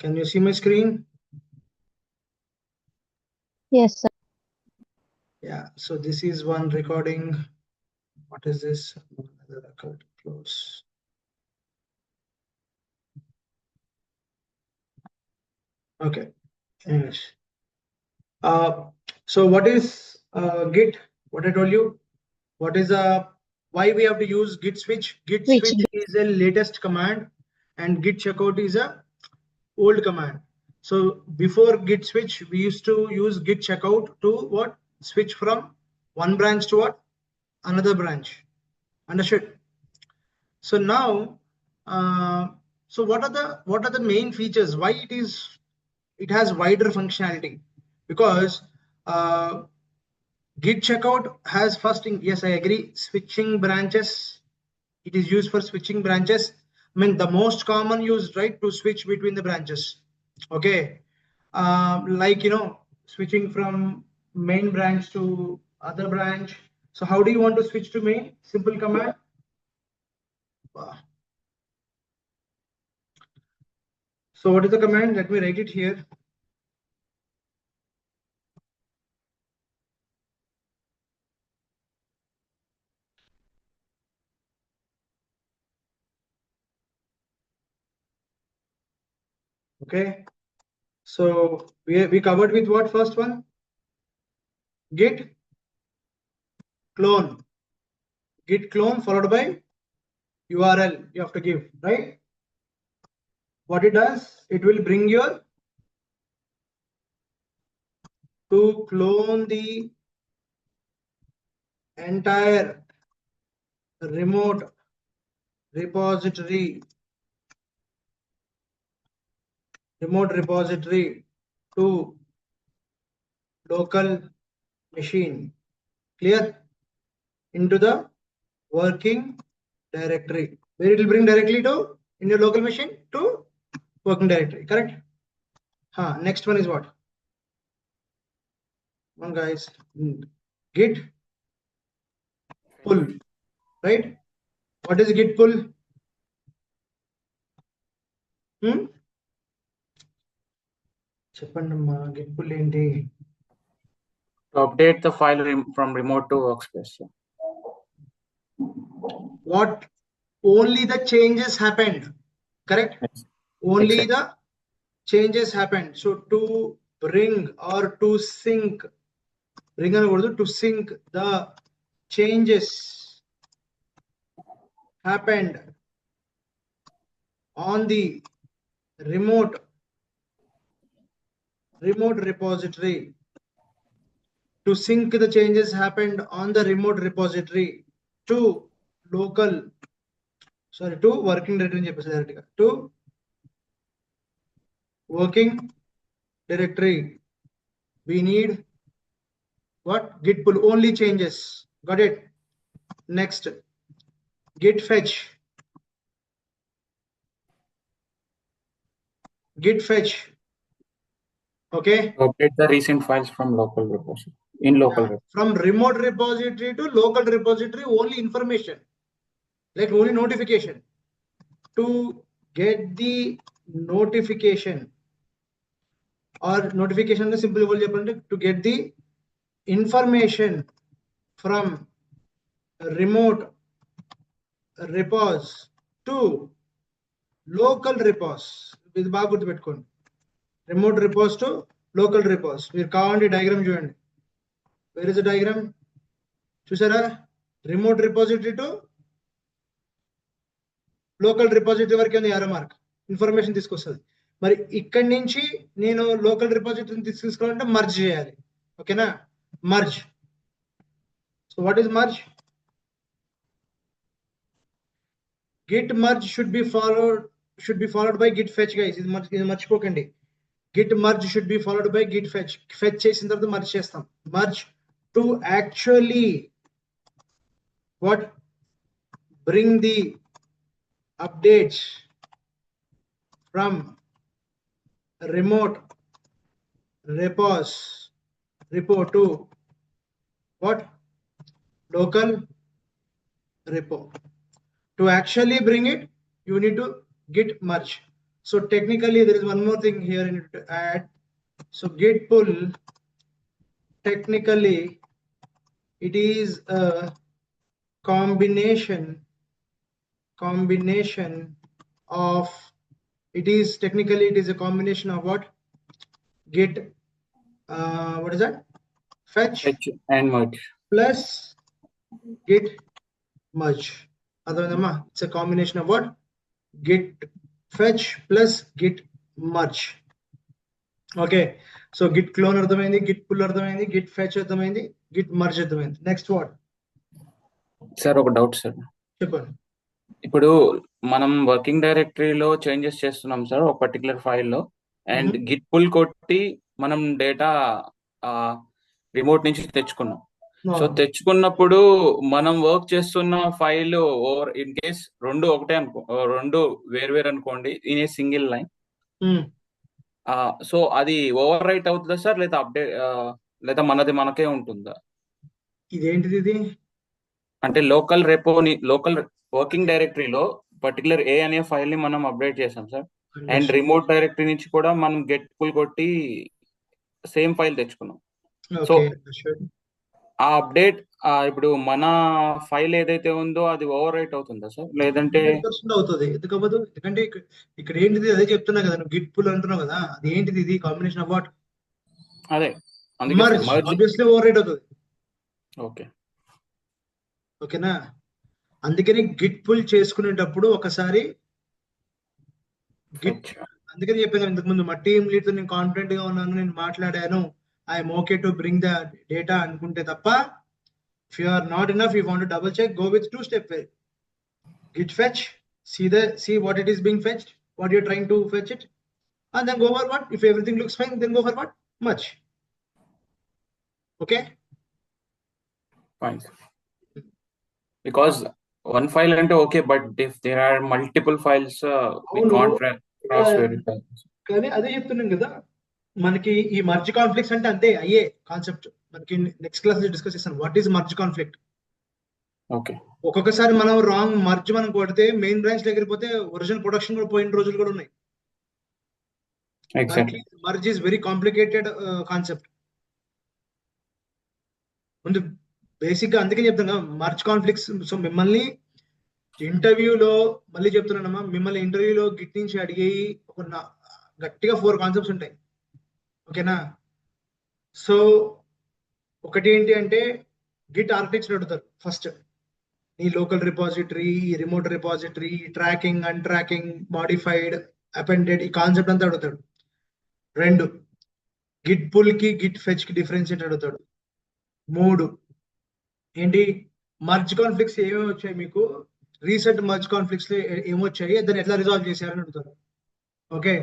Can you see my screen? Yes, sir. Yeah, so this is one recording. What is this? Another record, close. Okay, anyways. So what is Git? What I told you? What is why we have to use git switch? Git Which switch is a latest command and git checkout is a old command. So before git switch, we used to use git checkout to what? Switch from one branch to what? Another branch. Understood? So now, so what are the main features? Why it has wider functionality? Because Git checkout has first thing, yes, I agree, switching branches. It is used for switching branches. I mean, the most common use, right, to switch between the branches. Okay. Like, switching from main branch to other branch. So how do you want to switch to main? Simple command. So what is the command? Let me write it here. Okay. So we covered with what first one? Git clone. Git clone followed by URL you have to give, right? What it does, it will bring your to clone the entire remote repository to local machine. Clear? Into the working directory, where it will bring directly to in your local machine to working directory. Correct? Next one is what? One guys, git pull, right? What is git pull? చెప్పండమ్మా git pull ఏంటి? To update the file from remote to workspace. What? Only the changes happened. Correct? Yes. Only Exactly. the changes happened. So to bring or to sync, to sync the changes happened on the remote repository. To sync the changes happened on the remote repository to local, sorry, to working directory, to working directory. We need what? Git pull, only changes. Got it? Next, git fetch. Git fetch. Okay. To update the recent files from local repository. In local repository. From remote repository to local repository, only information, like only notification. To get the notification or notification, simple to get the information from remote repos to local repos. ఇది బాగా గుర్తుపెట్టుకోండి. Remote repos to local repos. మీరు కావాలంటే diagram చూడండి. Where is the diagram? చూసారా? Remote repository to local repository వరకు ఉంది arrow mark. Information తీసుకొస్తుంది. మరి ఇక్కడి నుంచి నేను లోకల్ రిపోజిటరీని తీసుకోవాలంటే మర్జ్ చేయాలి. ఓకేనా? Merge. So what is merge? Git merge should be followed by git fetch, guys. ఇది మర్చిపోకండి. Git merge should be followed by git fetch. Fetch చేసిన తర్వాత merge చేస్తాం. Merge to actually what? Bring the updates from remote repo to what? Local repo. To actually bring it, you need to git merge. So technically there is one more thing here I need to add. So git pull, technically it is a combination of, it is a combination of what? Git, what is that? Fetch Fetch and merge. plus git merge. It's a combination of what? Git fetch plus git merge. Okay, so git clone అర్థమైంది, git pull అర్థమైంది, git fetch అర్థమైంది, git merge అర్థమైంది. Next what sir ఒక doubt sir. చెప్పండి. ఇప్పుడు మనం working డైరెక్టరీలో changes చేస్తున్నాం సార్ ఒక పర్టికులర్ ఫైల్లో, అండ్ గిట్ పుల్ కొట్టి మనం డేటా రిమోట్ నుంచి తెచ్చుకున్నాం. సో తెచ్చుకున్నప్పుడు మనం వర్క్ చేస్తున్న ఫైల్ ఓవర్ ఇన్ కేస్ రెండు ఒకటే రెండు వేరు అనుకోండి in a single line, so అది ఓవర్ రైట్ అవుతుందా సార్, లేదా అప్డేట్ లేదా మనది మనకే ఉంటుందా? ఇదేంటిది ఇది? అంటే లోకల్ వర్కింగ్ డైరెక్టరీలో పర్టికులర్ ఏ అనే ఫైల్ ని మనం అప్డేట్ చేసాం సార్, అండ్ రిమోట్ డైరెక్టరీ నుంచి కూడా మనం గెట్ పుల్ కొట్టి సేమ్ ఫైల్ తెచ్చుకున్నాం. సో ఆ అప్డేట్ ఇప్పుడు మన ఫైల్ ఏదైతే ఉందో అది ఓవర్ రైట్ అవుతుందా సార్, లేదంటే? 100% అవుతుంది. ఎందుకంటే ఇక్కడ ఏంటిది అదే చెప్తున్నా కదా, నువ్వు గిట్ పుల్ అంటున్నావు కదా, అది ఏంటిది? ఇది కాంబినేషన్ ఆఫ్ వాట్? అదే ఆబ్వియస్లీ ఓవర్ రైట్ అవుతుంది. ఓకే, ఓకేనా? అందుకని గిట్ పుల్ చేసుకునేటప్పుడు ఒకసారి అందుకని చెప్పాను ఇంతకు ముందు, మా టీమ్ లీడ్ తో నేను కాన్ఫిడెంట్ గా ఉన్నాను, నేను మాట్లాడాను, I'm okay to bring the data అనుకుంటే తప్ప, if you are not enough, you want to double check, go with two-step way. Git fetch, see what it is being fetched, what you're trying to fetch it, and then go for what? If everything looks fine, then go for what? Merge. Okay? Fine. Because one file ante okay, but if there are multiple files, we can't cross verify. కానీ అదే చెప్తున్నాను కదా, మనకి ఈ merge conflicts అంటే అంతే అయ్యే concept. మనకి నెక్స్ట్ క్లాస్ డిస్కస్ చేస్తాను what is merge conflict. Okay, ఒక్కొక్కసారి మనం రాంగ్ మర్జ్ మనం కొడితే మెయిన్ బ్రాంచ్ దగ్గర పోతే ఒరిజినల్ ప్రొడక్షన్ కూడా పోయిన రోజులు కూడా ఉన్నాయి. Merge is very complicated concept. ముందు బేసిక్ గా అందుకే చెప్తాను మర్జ్ కాన్ఫ్లిక్ట్స్. సో మిమ్మల్ని ఇంటర్వ్యూలో, మళ్ళీ చెప్తున్నానమ్మా, మిమ్మల్ని ఇంటర్వ్యూలో గిట్ నుంచి అడిగే ఒక గట్టిగా 4 కాన్సెప్ట్స్ ఉంటాయి. ఓకేనా? సో ఒకటి ఏంటి అంటే గిట్ ఆర్కిటెక్చర్ అడుగుతారు ఫస్ట్, ఈ local repository, remote repository, tracking, untracking, modified, appended, ఈ కాన్సెప్ట్ అంతా అడుగుతాడు. 2, గిట్ పుల్ కి గిట్ ఫెచ్ కి డిఫరెన్స్ ఏంటి అడుగుతాడు. 3, ఏంటి మర్జ్ కాన్ఫ్లిక్ట్స్ ఏమేమి వచ్చాయి మీకు, రీసెంట్ మర్జ్ కాన్ఫ్లిక్ట్స్ లో ఏమొచ్చాయి, దాన్ని ఎట్లా రిజాల్వ్ చేశారని అడుగుతారు. Okay,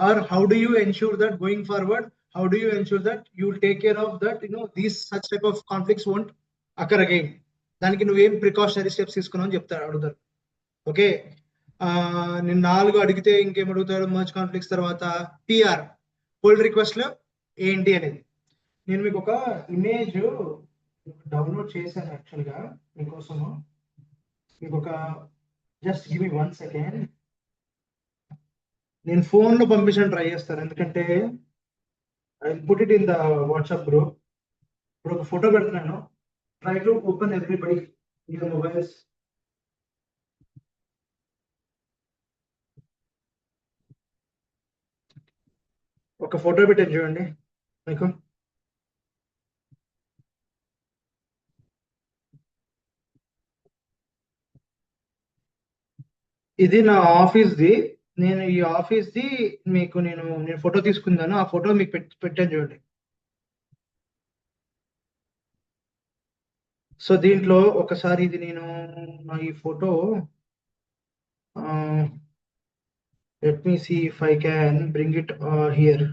or how do you ensure that going forward, how do you ensure that you will take care of that, these such type of conflicts won't occur again, దానికి నువ్వేం precautionary steps తీసుకున్నావు అని చెప్తారు, అడుగుతారు. Okay, నేను 4 అడిగితే ఇంకేం అడుగుతారు మర్జ్ కాన్ఫ్లిక్ట్స్ తర్వాత? పిఆర్, పుల్ రిక్వెస్ట్ లో ఏంటి అనేది. నేను మీకు ఒక ఇమేజ్ డౌన్లోడ్ చేశాను యాక్చువల్గా మీకోసము. మీకు ఒక జస్ట్ గివ్ మీ 1 సెకండ్, నేను ఫోన్లో పంపించడానికి ట్రై చేస్తాను, ఎందుకంటే I'll put it in the WhatsApp group. ఇప్పుడు ఒక ఫోటో పెడుతున్నాను. Try to open everybody your mobiles. ఒక ఫోటో పెట్టాను చూడండి మీకు. ఇది నా ఆఫీస్ది. నేను ఈ ఆఫీస్ది మీకు నేను ఫోటో తీసుకున్నాను, ఆ ఫోటో మీకు పెట్టాను చూడండి. సో దీంట్లో ఒకసారి ఇది నేను నా ఈ photo, let me see if I can bring it here.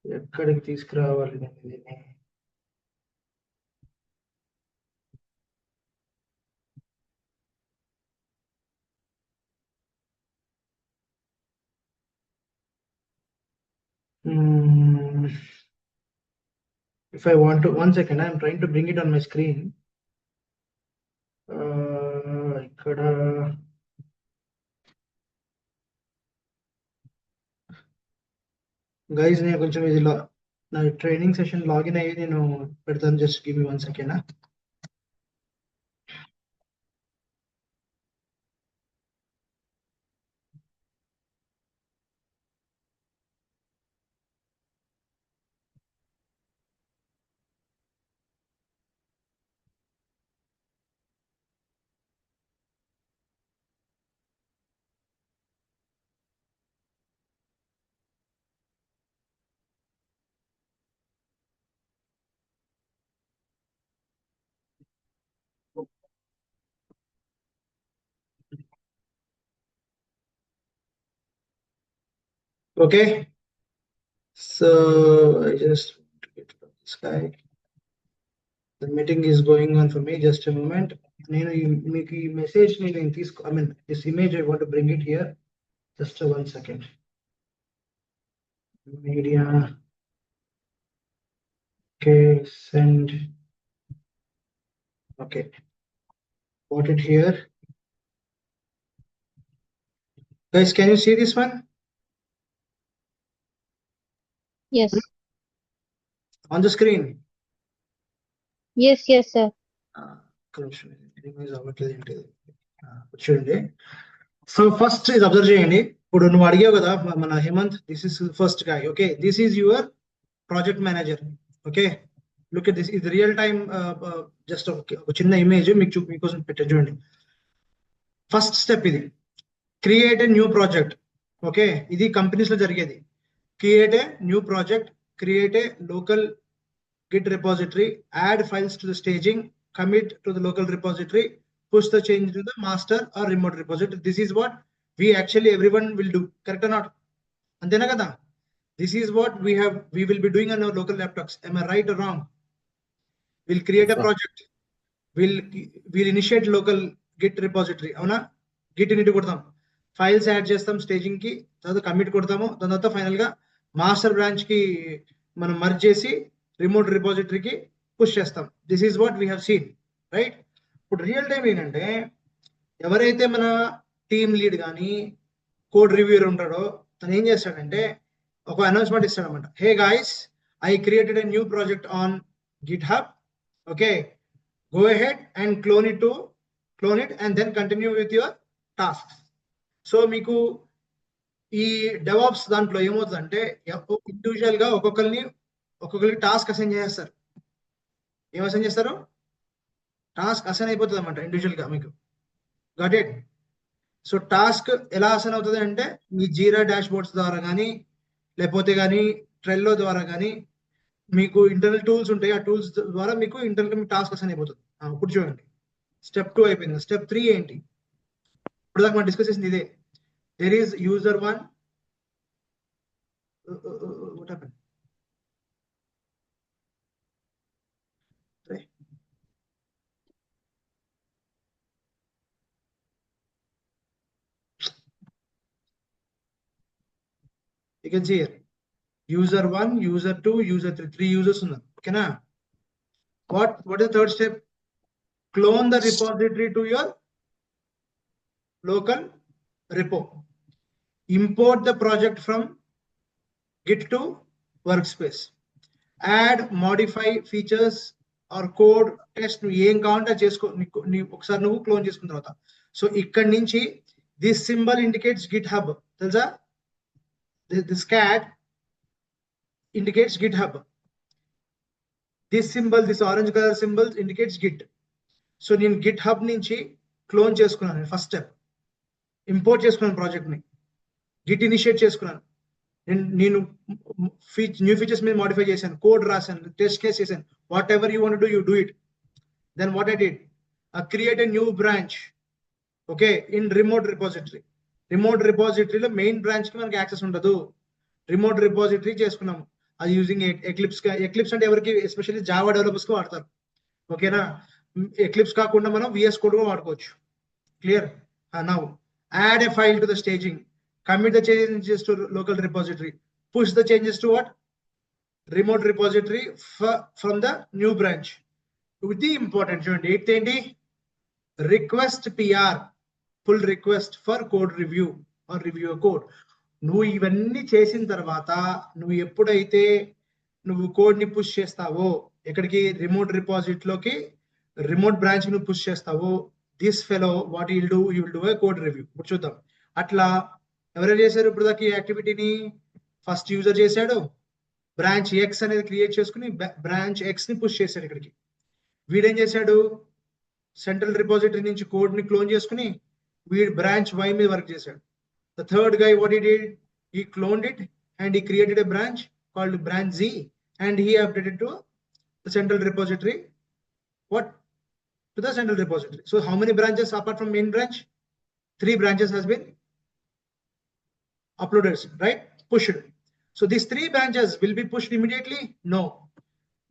ఎక్కడికి తీసుకురావాలి దీన్ని? If I want to, 1 second, I'm trying to bring it on my screen. ఇక్కడ గైస్ నేను కొంచెం ఇది నా ట్రైనింగ్ సెషన్ లాగిన్ అయ్యి నేను పెడతాను. Just give me 1 second. Okay, so I just get this guy. The meeting is going on for me. Just a moment. నేను మీకు ఈ మెసేజ్ నేను I mean this image I want to bring it here. Just 1 second. Media. Okay, send. Okay, got it here. Guys, can you see this one? Yes. On the screen. Yes, sir. చూడండి. So first ఇది observe చేయండి. ఇప్పుడు నువ్వు అడిగావు కదా మన Hemant, this is first guy. Okay, this is your project manager. Okay, look at this. ఇది real time just ఒక చిన్న ఇమేజ్ మీకోసం పెట్టాను చూడండి. ఫస్ట్ స్టెప్ ఇది, create a new project. Okay, ఇది కంపెనీస్ లో జరిగేది. Create a new project, create a local Git repository, add files to the staging, commit to the local repository, push the change to the master or remote repository. This is what we actually everyone will do. Correct or not? Antena kada? This is what we will be doing on our local laptops. Am I right or wrong? We'll create a project. We'll initiate local Git repository. Avuna? Git init kodtam. Files add chestam staging ki, tarvata commit kodtamu, dan tarvata final ga master branch కి మనం merge చేసి remote రిపోజిటరీకి push చేస్తాం. This is what we have seen, right? ఇప్పుడు real time ఏంటంటే, ఎవరైతే మన team lead కానీ కోడ్ రివ్యూర్ ఉంటాడో తను ఏం చేస్తాడంటే ఒక అనౌన్స్మెంట్ ఇస్తాడనమాట. Hey guys, I created a new project on GitHub. Okay, go ahead and clone it and then continue with your task. So మీకు ఈ డెవాప్స్ దాంట్లో ఏమవుతుందంటే ఇండివిజువల్ గా ఒక్కొక్కరికి టాస్క్ అసైన్ చేస్తారు. ఏం అసైన్ చేస్తారు? టాస్క్ అసైన్ అయిపోతుంది అనమాట ఇండివిజువల్ గా మీకు. Got it? సో టాస్క్ ఎలా అసైన్ అవుతుంది అంటే మీ జీరా డాష్ బోర్డ్స్ ద్వారా కానీ లేకపోతే కానీ ట్రెల్లో ద్వారా కానీ మీకు ఇంటర్నల్ టూల్స్ ఉంటాయి. ఆ టూల్స్ ద్వారా మీకు ఇంటర్నల్ మీ టాస్క్ అసైన్ అయిపోతుంది. ఇప్పుడు చూడండి, స్టెప్ 2 అయిపోయింది. స్టెప్ 3 ఏంటి? ఇప్పుడు దాకా మనం డిస్కస్ చేసింది ఇదే. There is user 1. What happened? Right. You can see here user 1, user 2, user 3. 3 users unnadu. Okay na? What is the third step? Clone the repository to your local repo. Import the project from Git to workspace. Add, modify features or code, test నువ్వు ఏం కావాలంటే చేసుకో. ఒకసారి నువ్వు clone చేసుకున్న తర్వాత so ఇక్కడ నుంచి this symbol indicates GitHub. తెలుసా? This cat indicates GitHub. This symbol, this orange colour symbol indicates git. So నేను గిట్ హబ్ నుంచి క్లోన్ చేసుకున్నాను. ఫస్ట్ స్టెప్ ఇంపోర్ట్ చేసుకున్నాను ప్రాజెక్ట్ ని, గిట్ ఇనిషియేట్ చేసుకున్నాను. నేను న్యూ ఫీచర్స్ మీద మాడిఫై చేశాను, కోడ్ రాశాను, టెస్ట్ కేస్ చేశాను. Whatever you want do you do it. Then what I did, create a new branch. Okay, in remote repository. Remote రిపోజిటరీలో main branch కి మనకి access ఉండదు. Remote repository చేసుకున్నాము. అది using eclipse. Eclipse అంటే ఎవరికి, especially Java developers కి వాడతారు. ఓకేనా? ఎక్లిప్స్ కాకుండా మనం విఎస్ కోడ్ కూడా వాడుకోవచ్చు. Clear? Now add a file to the staging. Commit the changes to local repository. Push the changes to what? Remote repository from the new branch. With the important joint 8th ఏంటి? Request PR, pull request for code review or review a code. నువ్వు ఇవన్నీ చేసిన తర్వాత నువ్వు ఎప్పుడైతే నువ్వు code ని push చేస్తావో ఎక్కడికి రిమోట్ రిపాజిటరీలోకి రిమోట్ బ్రాంచ్ ను పుష్ చేస్తావో this fellow what will do a code review. ఇప్పుడు చూద్దాం. అట్లా ఎవరైనా చేశారు ఇప్పుడు దాకా ఈ యాక్టివిటీని? ఫస్ట్ యూజర్ చేశాడు, బ్రాంచ్ ఎక్స్ అనేది క్రియేట్ చేసుకుని బ్రాంచ్ ఎక్స్ ని పుష్ చేశాడు ఇక్కడికి. వీడేం చేశాడు? సెంట్రల్ రిపాజిటరీ నుంచి కోడ్ ని క్లోన్ చేసుకుని వీడు బ్రాంచ్ వై మీద వర్క్ చేశాడు. The third guy, what he did, he cloned it and he created a branch called branch Z and he updated to the central repository. What? To the central repository. So how many branches apart from main branch? 3 branches has been uploaded, right? Pushed. So these 3 branches will be pushed immediately? No.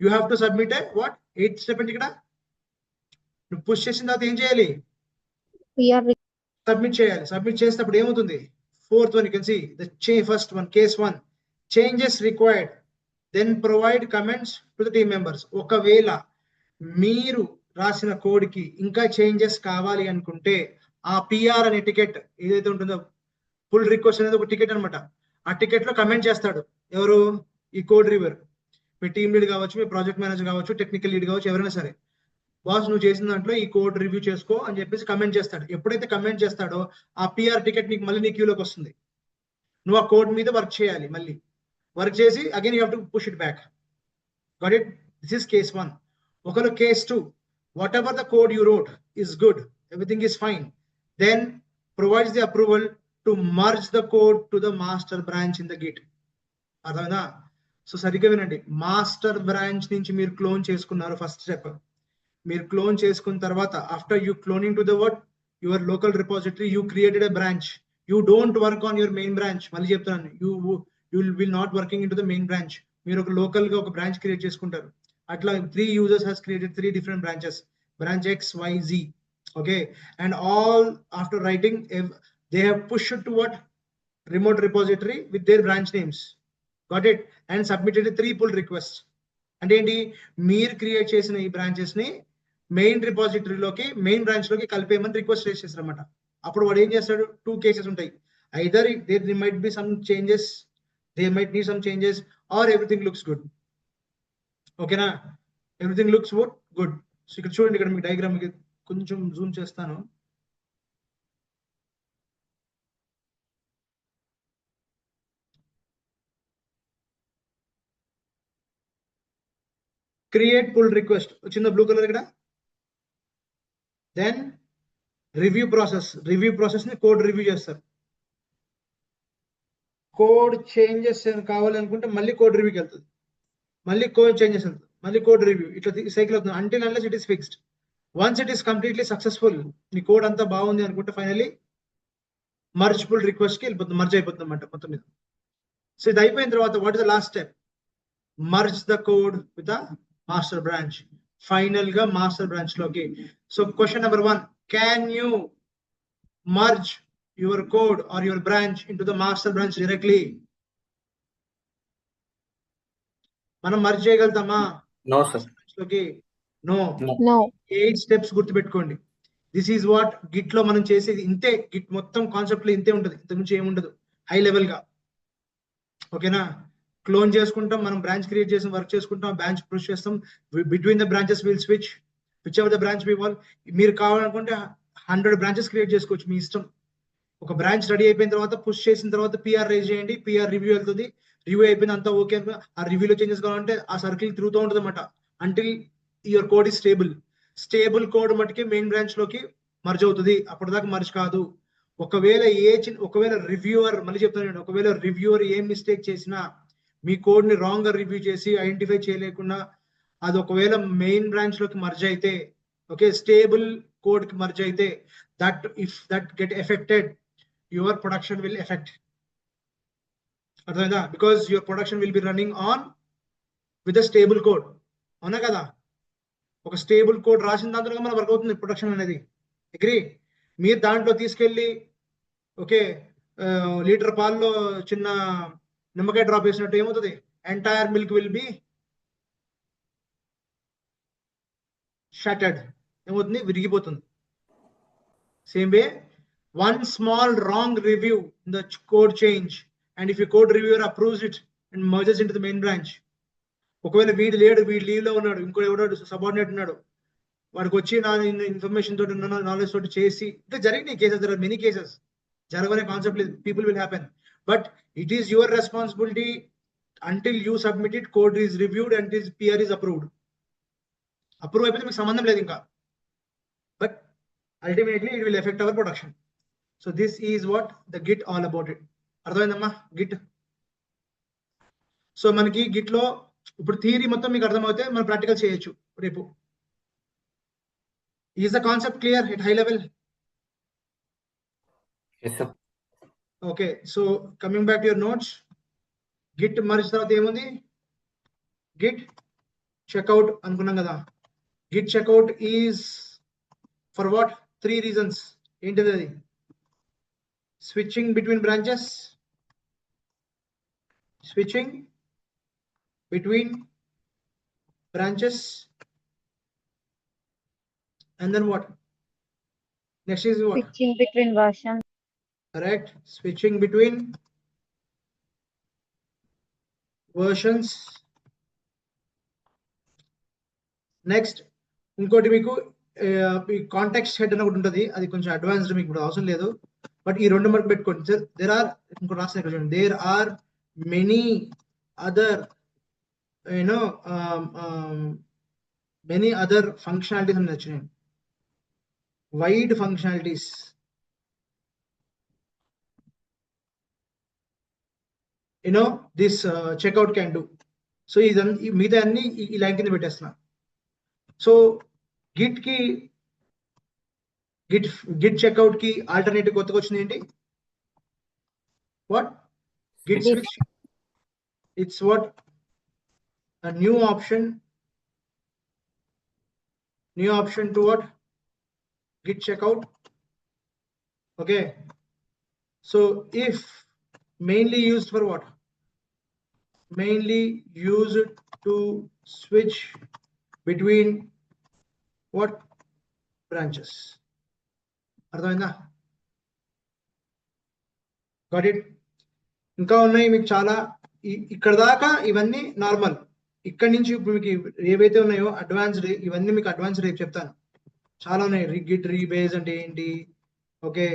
You have to submit a what? 8 step and you push చేసిన తర్వాత ఏం చేయాలి? Submit చేయాలి. Submit చేసేటప్పుడు ఏమవుతుంది? 4th one you can see the first one, case 1, changes required, then provide comments to the team members. ఒకవేళ మీరు రాసిన కోడ్ కి ఇంకా చేంజెస్ కావాలి అనుకుంటే ఆ PR అనే టికెట్ ఏదైతే ఉంటుందో, పుల్ రిక్వెస్ట్ అనేది ఒక టికెట్ అనమాట. ఆ టికెట్ లో కమెంట్ చేస్తాడు ఎవరు? ఈ కోడ్ రివ్యూర్. మీ టీమ్ లీడ్ కావచ్చు, మీ ప్రాజెక్ట్ మేనేజర్ కావచ్చు, టెక్నికల్ లీడ్ కావచ్చు, ఎవరైనా సరే, బాస్ నువ్వు చేసిన దాంట్లో ఈ కోడ్ రివ్యూ చేసుకో అని చెప్పేసి కమెంట్ చేస్తాడు. ఎప్పుడైతే కమెంట్ చేస్తాడో ఆ PR టికెట్ నీకు మళ్ళీ నీ క్యూలోకి వస్తుంది. నువ్వు ఆ కోడ్ మీద వర్క్ చేయాలి. మళ్ళీ వర్క్ చేసి again you have to push it back. Got it? This is case 1. ఒకవేళ case 2, whatever the code you wrote is good, everything is fine, then provides the approval to merge the code to the master branch in the git. అర్థమైందా? So సరిగ్గా వినండి. Master branch నుంచి మీరు clone చేసుకున్నారు. First step మీరు clone చేసుకున్న తర్వాత after you cloning to the your local repository, you created a branch. You don't work on your main branch. మళ్ళీ చెప్తున్నాను, you will not working in to the main branch. మీరు ఒక local గా ఒక branch create చేసుకుంటారు. అట్లా 3 users has created 3 different branches, branch X, Y, Z. Okay, and all after writing they have pushed to what? Remote repository with their branch names. Got it? And submitted 3 pull requests. అంటే ఏంటి? మీరు create చేసిన ఈ branches ని main రిపాజిటరీలోకి main branch లోకి కలిపేయమని request చేసేసారు అనమాట. అప్పుడు వాడు ఏం చేస్తాడు? 2 కేసెస్ ఉంటాయి. Either there might be some changes, they might need some changes, or everything looks good. ఓకేనా? Everything looks good. సో ఇక్కడ చూడండి, ఇక్కడ మీకు డయాగ్రామ్ కొంచెం జూమ్ చేస్తాను. క్రియేట్ పుల్ రిక్వెస్ట్ వచ్చిందా బ్లూ కలర్ ఇక్కడ? దెన్ రివ్యూ ప్రాసెస్ ని కోడ్ రివ్యూ చేస్తారు. కోడ్ చేంజెస్ కావాలి అనుకుంటే మళ్ళీ కోడ్ రివ్యూకి వెళ్తుంది, మళ్ళీ కోడ్ చేంజెస్ వెళ్తుంది, మళ్ళీ కోడ్ రివ్యూ, ఇట్లా సైకిల్ అవుతుంది until unless it is fixed. Once it is completely successful, నీ కోడ్ అంతా బాగుంది అనుకుంటే ఫైనలీ మర్జ్ పుల్ రిక్వెస్ట్ కి వెళ్ళిపోతుంది, మర్జ్ అయిపోతుంది అన్నమాట మొత్తం మీద. సో ఇది అయిపోయిన తర్వాత what is the last step? Merge the code with the master branch. Final గా మాస్టర్ బ్రాంచ్ లోకి. So question number 1, can you merge your code or your branch into the master branch directly? మనం merge చేయగలుగుతామా? No sir. No. 8 steps గుర్తుపెట్టుకోండి. This is what git లో మనం చేసేది. ఇంతే, Git మొత్తం కాన్సెప్ట్ లో ఇంతే ఉంటుంది, ఇంతకుమించి ఏముండదు హై లెవెల్ గా. ఓకేనా? క్లోన్ చేసుకుంటాం, మనం బ్రాంచ్ క్రియేట్ చేసి వర్క్ చేసుకుంటాం, బ్రాంచ్ పుష్ చేస్తాం, between the branches will switch whichever the branch we want. మీరు కావాలనుకుంటే 100 బ్రాంచెస్ క్రియేట్ చేసుకోవచ్చు, మీ ఇష్టం. ఒక బ్రాంచ్ రెడీ అయిపోయిన తర్వాత పుష్ చేసిన తర్వాత PR రేజ్ చేయండి, PR రివ్యూ వెళ్తుంది, రివ్యూ అయిపోయింది అంతా ఓకే అనుకో, ఆ రివ్యూలో చేంజెస్ కావాలంటే ఆ సర్కిల్ తిరుగుతూ ఉంటుంది అనమాట until your code is stable code మటుకే మెయిన్ బ్రాంచ్ లోకి మర్జ్ అవుతుంది, అప్పటిదాకా మర్జ్ కాదు. ఒకవేళ రివ్యూవర్, మళ్ళీ చెప్తాను, ఒకవేళ రివ్యూవర్ ఏం మిస్టేక్ చేసినా, మీ కోడ్ ని రాంగ్ గా రివ్యూ చేసి ఐడెంటిఫై చేయలేకుండా అది ఒకవేళ మెయిన్ బ్రాంచ్ లోకి మర్జ్ అయితే, ఓకే, స్టేబుల్ కోడ్ కి మర్జ్ అయితే, that if that get affected your production will affect. అర్థమైందా? Because your production will be running on with stable code. అవునా కదా? ఒక స్టేబుల్ కోడ్ రాసిన దాంట్లో మన వర్క్ అవుతుంది ప్రొడక్షన్ అనేది. అగ్రీ? మీరు దాంట్లో తీసుకెళ్ళి ఓకే లీటర్ పాల్లో చిన్న నిమ్మకాయ డ్రాప్ చేసినట్టు ఏమవుతుంది? Entire milk will be shattered. ఏమవుతుంది? విరిగిపోతుంది. Same way, one small wrong review in the code change and if your code reviewer approves it and merges into the main branch. ఒకవేళ వీడు లేడు, వీడు లీవ్ లో ఉన్నాడు, ఇంకో ఎవడో సబార్డినేట్ ఉన్నాడు, వాడికి వచ్చి నా ఇన్ఫర్మేషన్ తోటి నాలెడ్జ్ తోటి చేసి ఇంకా జరిగినాయి cases. There are many cases. జరగనే కాన్సెప్ట్ లేదు, people will happen. But it is your responsibility until you submit it, code is reviewed and is PR is approved. Approve అయిపోతే మీకు సంబంధం లేదు ఇంకా, but ultimately it will effect our production. So this is what the git all about it. అర్థమైందమ్మా git? సో మనకి git లో ఇప్పుడు థియరీ మొత్తం మీకు అర్థమైతే మనం ప్రాక్టికల్ చేయొచ్చు రేపు. Is the concept clear at high level? Yes, sir. Okay, so coming back to your notes, git merge తర్వాత ఏముంది? గిట్ చెక్అవుట్ అనుకున్నాం కదా. Git checkout is for what? 3 reasons. ఏంటిది అది? Switching between branches, switching between branches, and then what? Next is what? Switching between versions. Correct. Switching between versions. Next ఇంకోటి మీకు context head అని ఒకటి ఉంటుంది, అది కొంచెం అడ్వాన్స్డ్, మీకు ఇప్పుడు అవసరం లేదు, బట్ ఈ రెండు మార్క్ పెట్టుకోండి సార్. దేర్ ఆర్, ఇంకోటి రాసిన ఇక్కడ చూడండి, there are many other you know many other functionalities అని వచ్చినాయి, wide functionalities. You know this checkout can do. So ఇదంతా మిగతా అన్ని ఈ లైన్ కింద పెట్టేస్తున్నా. సో గిట్ కి గిట్ చెక్అవుట్ కి ఆల్టర్నేటివ్ కొత్తగా వచ్చింది ఏంటి? What? Git switch. It's what? a new option to what? Git checkout. Okay, so if mainly used for what? Mainly used to switch between what? Branches. అర్థమైందా? Got it? ఇంకా ఉన్నాయి మీకు చాలా. ఇక్కడ దాకా ఇవన్నీ నార్మల్. ఇక్కడ నుంచి ఇప్పుడు మీకు ఏవైతే ఉన్నాయో అడ్వాన్స్డ్, ఇవన్నీ మీకు అడ్వాన్స్డ్ రేపు చెప్తాను. చాలా ఉన్నాయి. గిట్ రీబేస్ అంటే ఏంటి, ఓకే,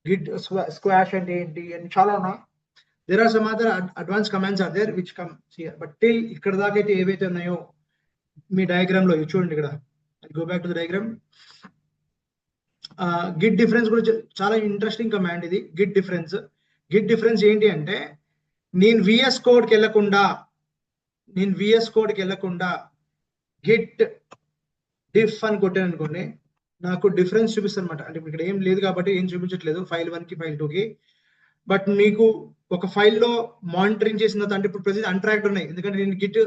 గిట్ స్క్వాష్ అంటే ఏంటి అని చాలా ఉన్నాయి. There are some other advance commands are there which come here, but till ఇక్కడ దాకా అయితే ఏవైతే ఉన్నాయో మీ డయాగ్రామ్ లో చూడండి. ఇక్కడ go back to the diagram. Git difference కూడా చాలా ఇంట్రెస్టింగ్ కమాండ్ ఇది. గిట్ డిఫరెన్స్ ఏంటి అంటే, నేను విఎస్ కోడ్కి వెళ్ళకుండా గిట్ డిఫ్ అని కొట్టాను అనుకోండి, నాకు డిఫరెన్స్ చూపిస్తుంది అనమాట. అంటే ఇక్కడ ఏం లేదు కాబట్టి ఏం చూపించట్లేదు ఫైల్ 1 కి ఫైల్ 2 కి. బట్ మీకు ఒక ఫైల్లో మానిటరింగ్ చేసిన తర్వాత, అంటే ఇప్పుడు ప్రతి అన్ట్రాక్డ్ ఉన్నాయి, ఎందుకంటే నేను గిట్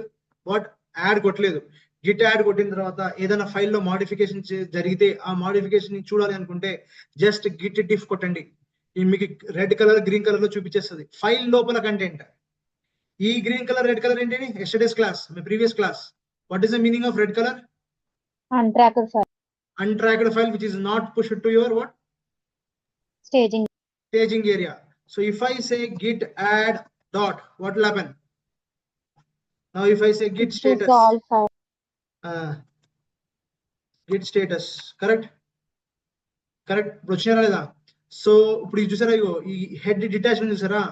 వాట్ యాడ్ కొట్టలేదు. గిట్ యాడ్ కొట్టిన తర్వాత ఏదైనా ఫైల్లో మాడిఫికేషన్ జరిగితే ఆ మాడిఫికేషన్ చూడాలి అనుకుంటే జస్ట్ గిట్ డిఫ్ కొట్టండి, మీకు రెడ్ కలర్ గ్రీన్ కలర్ లో చూపించేస్తుంది ఫైల్ లోపల కంటెంట్. ఈ గ్రీన్ కలర్ రెడ్ కలర్ ఏంటి? Yesterday's class, my previous class. What is the meaning of red colour? untracked file which is not pushed to your what? Staging area. So if I say git add dot, what will happen? Now if I say git status, git status, correct? ఇప్పుడు వచ్చినారా లేదా? So ఇప్పుడు ఇది చూసారా, ఈ head detachment చూసారా,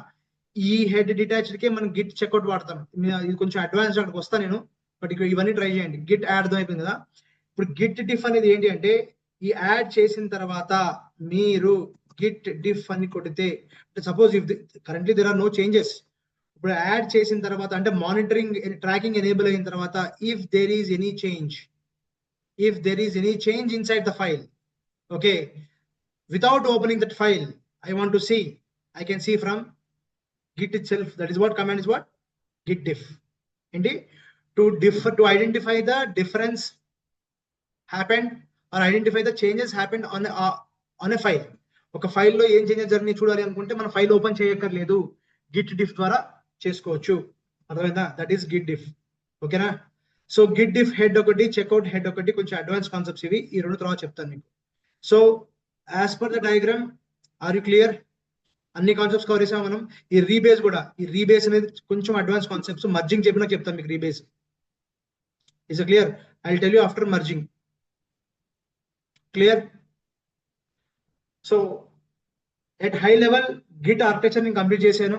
ఈ head detached కే మనం గిట్ చెక్అవుట్ వాడతాం. ఇది కొంచెం అడ్వాన్స్ అక్కడికి వస్తాను నేను, బట్ ఇక్కడ ఇవన్నీ ట్రై చేయండి. గిట్ యాడ్ అయిపోయింది కదా. ఇప్పుడు గిట్ డిఫ్ అనేది ఏంటి అంటే, ఈ యాడ్ చేసిన తర్వాత మీరు గిట్ డిఫ్ అని కొడితే, suppose if currently there are no changes, ఇప్పుడు యాడ్ చేసిన తర్వాత అంటే మానిటరింగ్ ట్రాకింగ్ ఎనేబుల్ అయిన తర్వాత, if there is any change inside the file, okay, without opening that file, I want to see, I can see from git itself. That is what command is what? Git diff. Indeed, to identify the difference happened or identify the changes happened on a file. ఒక file లో ఏం changes జరిగినాయి చూడాలి అనుకుంటే మనం file open చేయక్కర్లేదు, Git diff ద్వారా చేసుకోవచ్చు. అర్థమైందా? That is Git diff. ఓకేనా? సో గిట్ డిఫ్ హెడ్ ఒకటి, చెక్అవుట్ హెడ్ ఒకటి, కొంచెం అడ్వాన్స్ కాన్సెప్ట్స్ ఇవి. ఈ రెండు తర్వాత చెప్తాను మీకు. So as per the diagram, are you clear? అన్ని కాన్సెప్ట్స్ కవర్ చేసాం మనం. ఈ రీబేస్ కూడా, ఈ రీబేస్ అనేది కొంచెం అడ్వాన్స్ కాన్సెప్ట్స్. మర్జింగ్ చెప్పినా చెప్తాను మీకు rebase. Is clear? I tell you after merging. Clear? So at high level git architecture నేను కంప్లీట్ చేశాను.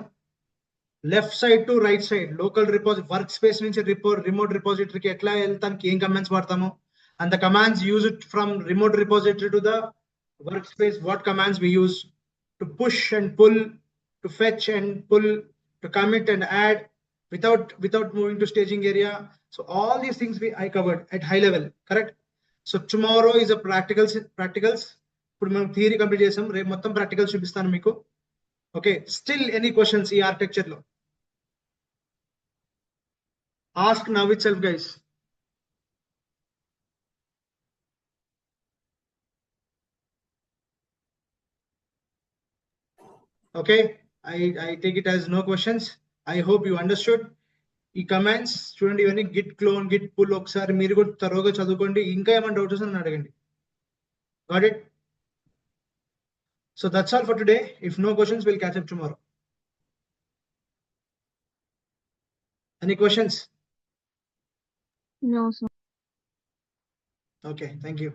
Left side to right side local work space నుంచి రిమోట్ రిపోజిటరీకి ఎట్లా వెళ్తానికి ఏం కమాండ్స్ వాడతాము, and the commands use it from remote repository to the work space, what commands we use to push and pull, to fetch and pull, to commit and add without moving to staging area. So all these things I covered at high level, correct? So tomorrow is a practicals. ఇప్పుడు మనం theory complete చేసాం, రేపు మొత్తం practicals చూపిస్తాను మీకు. Okay, still any questions ఈ architecture లో? Ask now it self guys. Okay, I take it as no questions. I hope you understood. ఈ కమాండ్స్ చూడండి, ఇవన్నీ గిట్ క్లోన్, గిట్ పుల్ ఒకసారి మీరు కూడా తరోగా చదువుకోండి. ఇంకా ఏమైనా డౌట్స్ వస్తే నన్ను అడగండి. Got it? So that's all for today. If no questions, we'll catch up tomorrow. Any questions? No, sir. Okay, thank you.